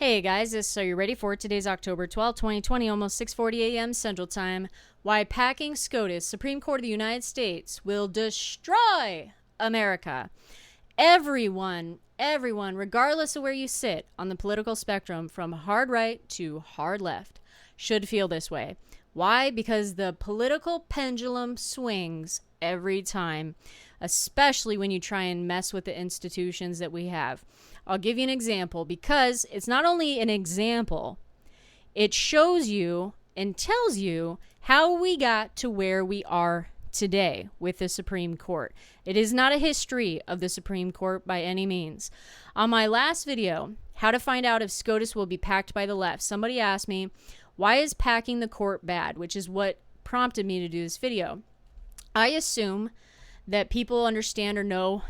Hey guys, so you ready for today's October 12, 2020, almost 6:40 a.m. Central Time. Why packing SCOTUS, Supreme Court of the United States, will destroy America. Everyone, regardless of where you sit on the political spectrum, from hard right to hard left, should feel this way. Why? Because the political pendulum swings every time, especially when you try and mess with the institutions that we have. I'll give you an example, because it's not only an example, it shows you and tells you how we got to where we are today with the Supreme Court. It is not a history of the Supreme Court by any means. On my last video, how to find out if SCOTUS will be packed by the left, somebody asked me, why is packing the court bad? Which is what prompted me to do this video. I assume that people understand or know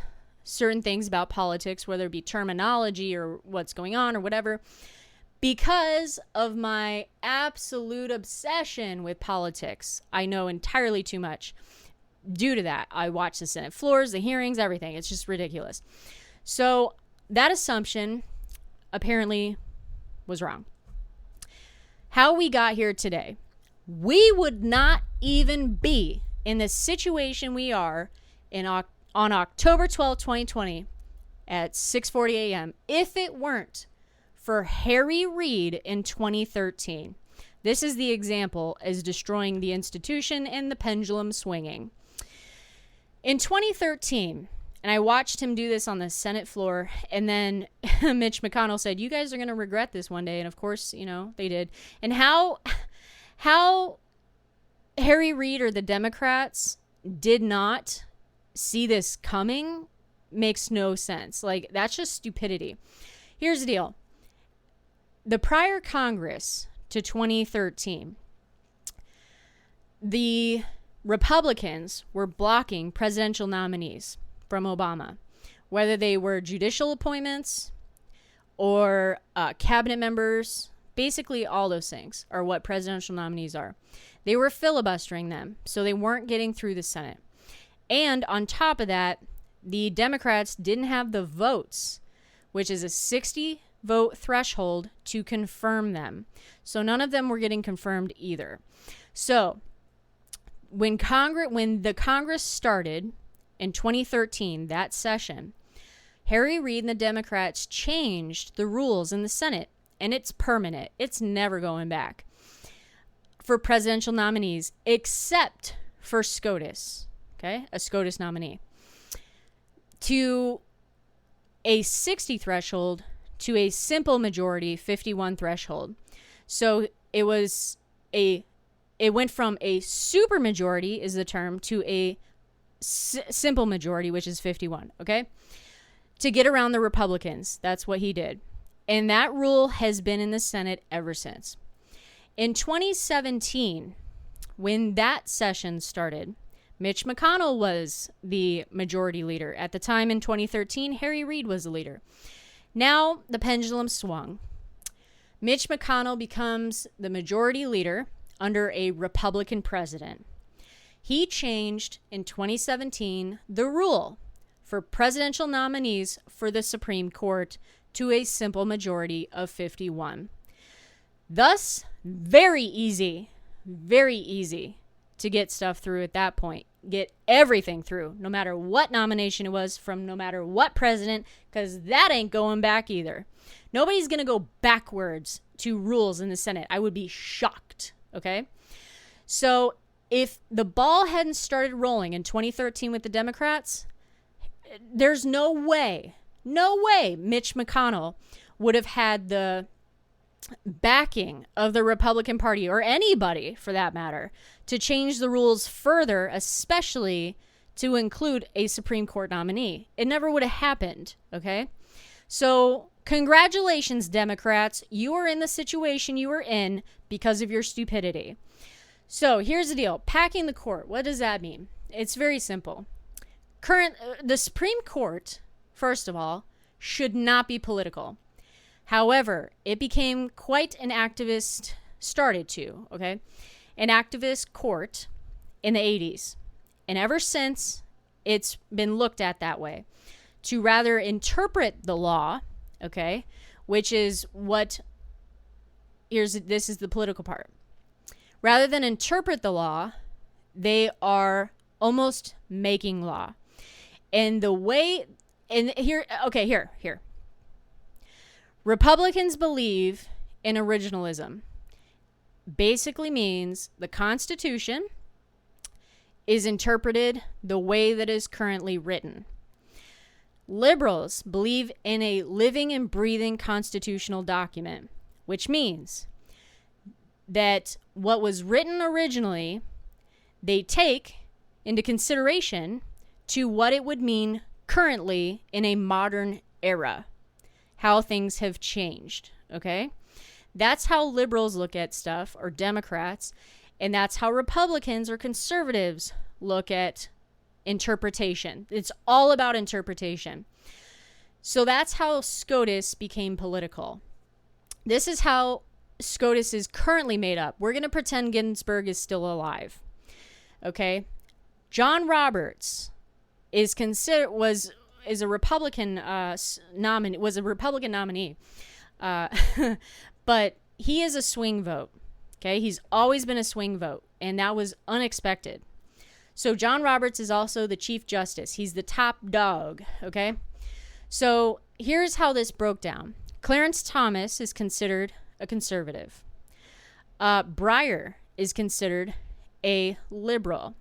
certain things about politics, whether it be terminology or what's going on or whatever, because of my absolute obsession with politics. I know entirely too much. Due to that, I watch the Senate floors, the hearings, everything. It's just ridiculous. So that assumption apparently was wrong. How we got here today, we would not even be in the situation we are on October 12, 2020 at 6:40 a.m. if it weren't for Harry Reid in 2013. This is the example as destroying the institution and the pendulum swinging. In 2013, and I watched him do this on the Senate floor, and then Mitch McConnell said, you guys are going to regret this one day. And of course, they did. And how Harry Reid or the Democrats did not see this coming makes no sense. Like, that's just stupidity. Here's the deal. The prior Congress to 2013, the Republicans were blocking presidential nominees from Obama, whether they were judicial appointments or cabinet members. Basically, all those things are what presidential nominees are. They were filibustering them, so they weren't getting through the Senate. And on top of that, the Democrats didn't have the votes, which is a 60-vote threshold, to confirm them. So none of them were getting confirmed either. So when the Congress started in 2013, that session, Harry Reid and the Democrats changed the rules in the Senate, and it's permanent. It's never going back for presidential nominees, except for SCOTUS. Okay, a SCOTUS nominee, to a 60 threshold to a simple majority 51 threshold. So it went from a super majority is the term to a simple majority, which is 51. Okay, to get around the Republicans. That's what he did. And that rule has been in the Senate ever since. In 2017, when that session started, Mitch McConnell was the majority leader. At the time in 2013, Harry Reid was the leader. Now the pendulum swung. Mitch McConnell becomes the majority leader under a Republican president. He changed in 2017 the rule for presidential nominees for the Supreme Court to a simple majority of 51. Thus, very easy to get stuff through at that point. Get everything through, no matter what nomination it was from no matter what president, because that ain't going back either. Nobody's going to go backwards to rules in the Senate. I would be shocked, okay? So if the ball hadn't started rolling in 2013 with the Democrats, there's no way Mitch McConnell would have had the backing of the Republican Party, or anybody for that matter, to change the rules further, especially to include a Supreme Court nominee. It never would have happened, okay? So congratulations, Democrats. You are in the situation you are in because of your stupidity. So here's the deal. Packing the court. What does that mean? It's very simple. The Supreme Court, first of all, should not be political. However, it became quite an activist, started to, okay? An activist court in the 80s. And ever since, it's been looked at that way, to rather interpret the law, okay, which is this is the political part. Rather than interpret the law, they are almost making law. And the way, and here. Republicans believe in originalism. Basically means the Constitution is interpreted the way that is currently written. Liberals believe in a living and breathing constitutional document, which means that what was written originally, they take into consideration to what it would mean currently in a modern era, how things have changed, okay? That's how liberals look at stuff, or Democrats, and that's how Republicans or conservatives look at interpretation. It's all about interpretation. So that's how SCOTUS became political. This is how SCOTUS is currently made up. We're going to pretend Ginsburg is still alive. Okay? John Roberts is a Republican nominee. But he is a swing vote. Okay? He's always been a swing vote, and that was unexpected. So John Roberts is also the Chief Justice. He's the top dog, okay? So here's how this broke down. Clarence Thomas is considered a conservative. Breyer is considered a liberal.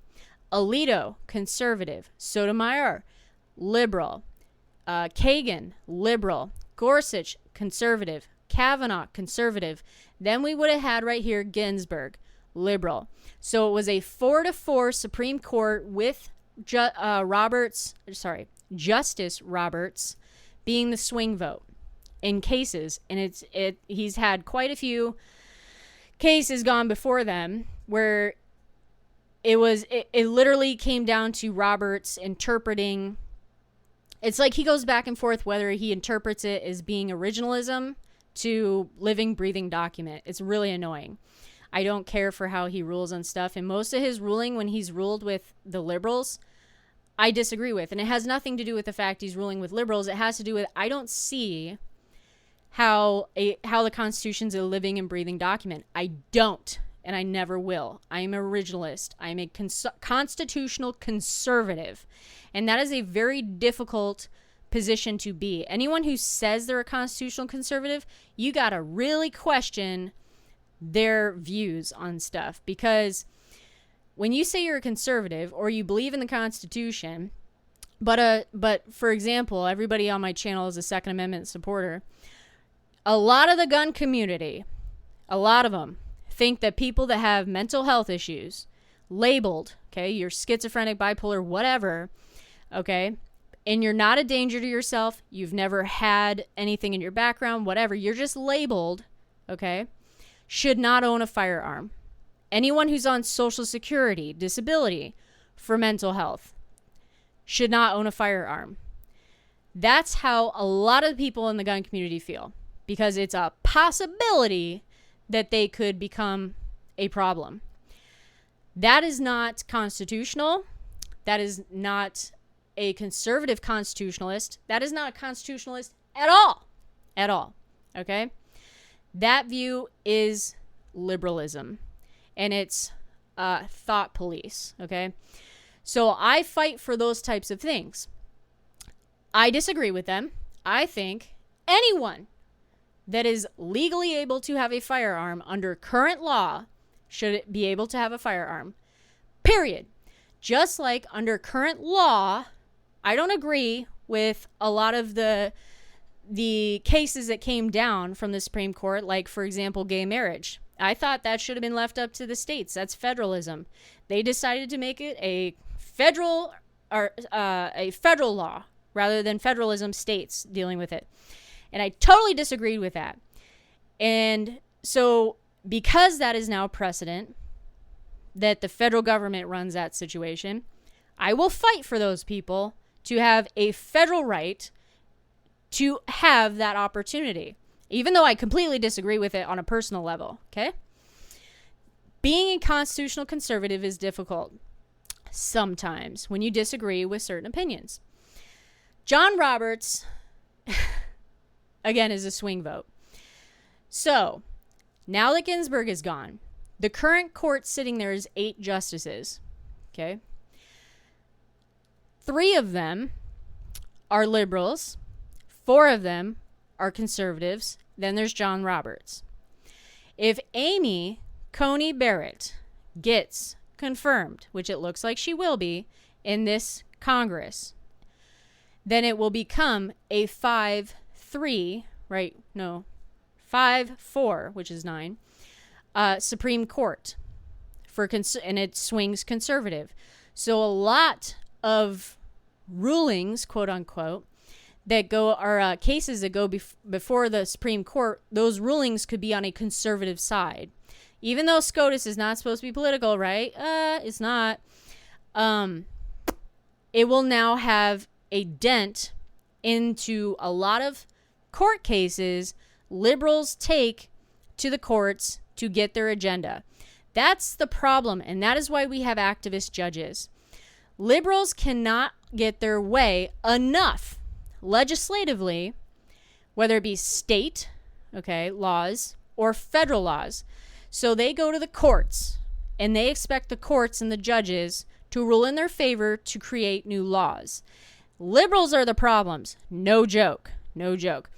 Alito, conservative. Sotomayor, liberal. Kagan, liberal. Gorsuch, conservative. Kavanaugh, conservative. Then we would have had right here Ginsburg, liberal. So it was a 4-4 Supreme Court with Justice Roberts being the swing vote in cases, and he's had quite a few cases gone before them where it literally came down to Roberts interpreting. It's like he goes back and forth whether he interprets it as being originalism to living, breathing document. It's really annoying. I don't care for how he rules on stuff. And most of his ruling, when he's ruled with the liberals, I disagree with. And it has nothing to do with the fact he's ruling with liberals. It has to do with, I don't see how the Constitution's a living and breathing document. I don't. And I never will. I am an originalist. I am a constitutional conservative. And that is a very difficult position to be. Anyone who says they're a constitutional conservative, you got to really question their views on stuff, because when you say you're a conservative or you believe in the Constitution, but for example, everybody on my channel is a Second Amendment supporter, a lot of the gun community, a lot of them think that people that have mental health issues, labeled, okay, you're schizophrenic, bipolar, whatever, okay, and you're not a danger to yourself, you've never had anything in your background, whatever, you're just labeled, okay, should not own a firearm. Anyone who's on Social Security, disability, for mental health, should not own a firearm. That's how a lot of people in the gun community feel, because it's a possibility that they could become a problem. That is not constitutional. That is not a conservative constitutionalist. That is not a constitutionalist at all. At all. Okay? That view is liberalism, and it's thought police, okay? So I fight for those types of things. I disagree with them. I think anyone that is legally able to have a firearm under current law should be able to have a firearm, period. Just like under current law, I don't agree with a lot of the cases that came down from the Supreme Court, like, for example, gay marriage. I thought that should have been left up to the states. That's federalism. They decided to make it a federal law rather than federalism, states dealing with it. And I totally disagreed with that. And so because that is now precedent, that the federal government runs that situation, I will fight for those people to have a federal right to have that opportunity, even though I completely disagree with it on a personal level, okay? Being a constitutional conservative is difficult sometimes when you disagree with certain opinions. John Roberts again, is a swing vote. So now that Ginsburg is gone, the current court sitting there is 8 justices. Okay. 3 of them are liberals. 4 of them are conservatives. Then there's John Roberts. If Amy Coney Barrett gets confirmed, which it looks like she will be in this Congress, then it will become a 5-3, right? No, 5-4, which is 9, Supreme Court and it swings conservative. So a lot of rulings, quote unquote, that go are cases that go before the Supreme Court, those rulings could be on a conservative side. Even though SCOTUS is not supposed to be political, right? It's not. It will now have a dent into a lot of court cases liberals take to the courts to get their agenda. That's the problem, and that is why we have activist judges. Liberals cannot get their way enough legislatively, whether it be state, laws, or federal laws. So they go to the courts, and they expect the courts and the judges to rule in their favor to create new laws. Liberals are the problems. No joke. No joke.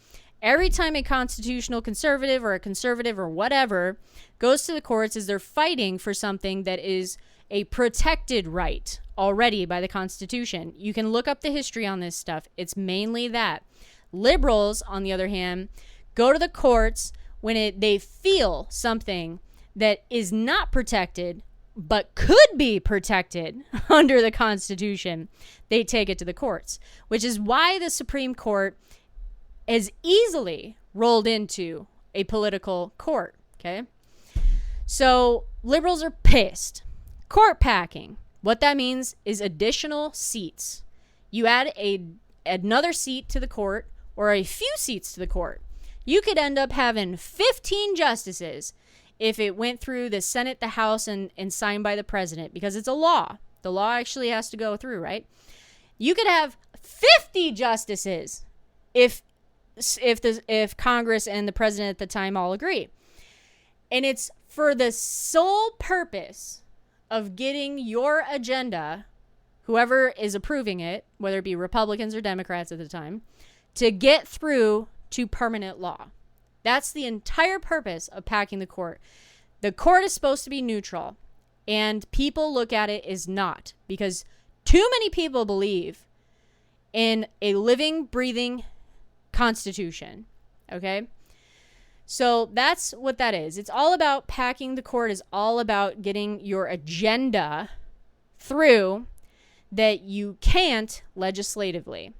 Every time a constitutional conservative or a conservative or whatever goes to the courts, is they're fighting for something that is a protected right already by the Constitution. You can look up the history on this stuff. It's mainly that. Liberals, on the other hand, go to the courts when they feel something that is not protected but could be protected under the Constitution. They take it to the courts, which is why the Supreme Court has easily rolled into a political court. Okay, so liberals are pissed. Court packing. What that means is additional seats. You add another seat to the court or a few seats to the court. You could end up having 15 justices if it went through the Senate, the House, and signed by the president, because it's a law. The law actually has to go through, right? You could have 50 justices if Congress and the president at the time all agree. And it's for the sole purpose of getting your agenda, whoever is approving it, whether it be Republicans or Democrats at the time, to get through to permanent law. That's the entire purpose of packing the court. The court is supposed to be neutral, and people look at it as not, because too many people believe in a living, breathing Constitution. Okay? So that's what that is. It's all about packing the court, is all about getting your agenda through that you can't legislatively.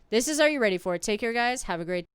This is Are You Ready For It? Take care, guys. Have a great